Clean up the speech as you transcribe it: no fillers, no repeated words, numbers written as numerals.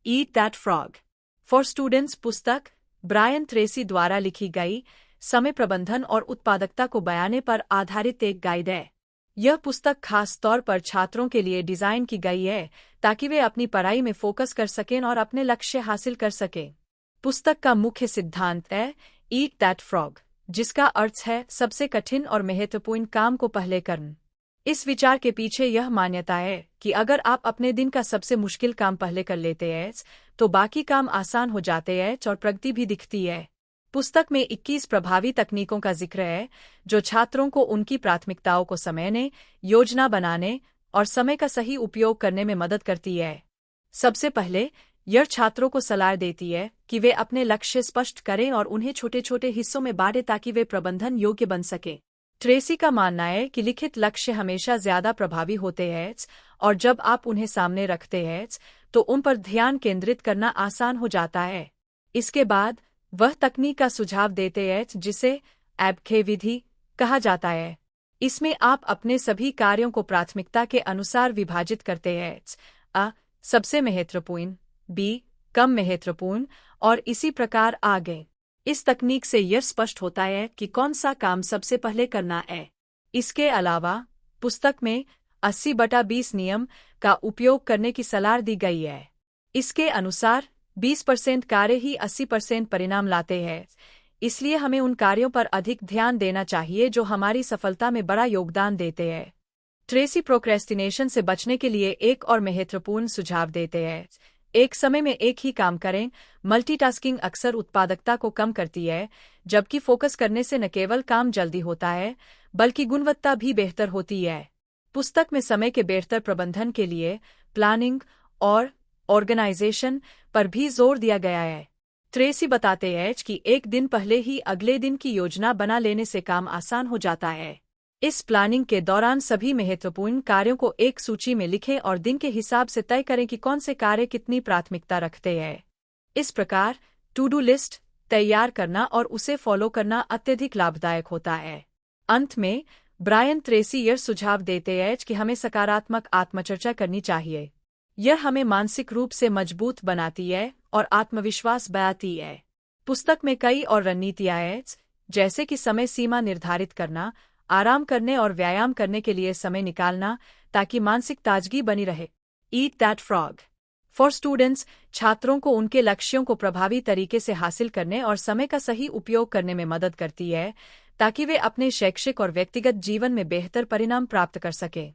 Eat that frog for students पुस्तक Brian Tracy द्वारा लिखी गई समय प्रबंधन और उत्पादकता को बयाने पर आधारित एक गाइड है। यह पुस्तक खास तौर पर छात्रों के लिए डिजाइन की गई है ताकि वे अपनी पढ़ाई में फोकस कर सकें और अपने लक्ष्य हासिल कर सकें। पुस्तक का मुख्य सिद्धांत है ईट दैट फ्रॉग, जिसका अर्थ है सबसे कठिन और महत्वपूर्ण काम को पहले करना। इस विचार के पीछे यह मान्यता है कि अगर आप अपने दिन का सबसे मुश्किल काम पहले कर लेते हैं तो बाकी काम आसान हो जाते हैं और प्रगति भी दिखती है। पुस्तक में 21 प्रभावी तकनीकों का जिक्र है जो छात्रों को उनकी प्राथमिकताओं को समझने, योजना बनाने और समय का सही उपयोग करने में मदद करती है। सबसे पहले यह छात्रों को सलाह देती है कि वे अपने लक्ष्य स्पष्ट करें और उन्हें छोटे छोटे हिस्सों में बांटें ताकि वे प्रबंधन योग्य बन सकें। ट्रेसी का मानना है कि लिखित लक्ष्य हमेशा ज्यादा प्रभावी होते हैं और जब आप उन्हें सामने रखते हैं तो उन पर ध्यान केंद्रित करना आसान हो जाता है। इसके बाद वह तकनीक का सुझाव देते हैं जिसे एबके विधि कहा जाता है। इसमें आप अपने सभी कार्यों को प्राथमिकता के अनुसार विभाजित करते हैं, अ सबसे महत्वपूर्ण, बी कम महत्वपूर्ण और इसी प्रकार आगे। इस तकनीक से यह स्पष्ट होता है कि कौन सा काम सबसे पहले करना है। इसके अलावा पुस्तक में 80/20 नियम का उपयोग करने की सलाह दी गई है। इसके अनुसार 20% कार्य ही 80% परिणाम लाते हैं, इसलिए हमें उन कार्यों पर अधिक ध्यान देना चाहिए जो हमारी सफलता में बड़ा योगदान देते हैं। ट्रेसी प्रोक्रेस्टिनेशन से बचने के लिए एक और महत्वपूर्ण सुझाव देते हैं। एक समय में एक ही काम करें। मल्टीटास्किंग अक्सर उत्पादकता को कम करती है, जबकि फोकस करने से न केवल काम जल्दी होता है बल्कि गुणवत्ता भी बेहतर होती है। पुस्तक में समय के बेहतर प्रबंधन के लिए प्लानिंग और ऑर्गेनाइजेशन पर भी जोर दिया गया है। ट्रेसी बताते हैं कि एक दिन पहले ही अगले दिन की योजना बना लेने से काम आसान हो जाता है। इस प्लानिंग के दौरान सभी महत्वपूर्ण कार्यों को एक सूची में लिखें और दिन के हिसाब से तय करें कि कौन से कार्य कितनी प्राथमिकता रखते हैं। इस प्रकार टू डू लिस्ट तैयार करना और उसे फॉलो करना अत्यधिक लाभदायक होता है। अंत में ब्रायन ट्रेसी यह सुझाव देते हैं कि हमें सकारात्मक आत्मचर्चा करनी चाहिए। यह हमें मानसिक रूप से मजबूत बनाती है और आत्मविश्वास बढ़ाती है। पुस्तक में कई और रणनीतियां हैं, जैसे कि समय सीमा निर्धारित करना, आराम करने और व्यायाम करने के लिए समय निकालना ताकि मानसिक ताजगी बनी रहे। Eat that frog for students छात्रों को उनके लक्ष्यों को प्रभावी तरीके से हासिल करने और समय का सही उपयोग करने में मदद करती है ताकि वे अपने शैक्षिक और व्यक्तिगत जीवन में बेहतर परिणाम प्राप्त कर सकें।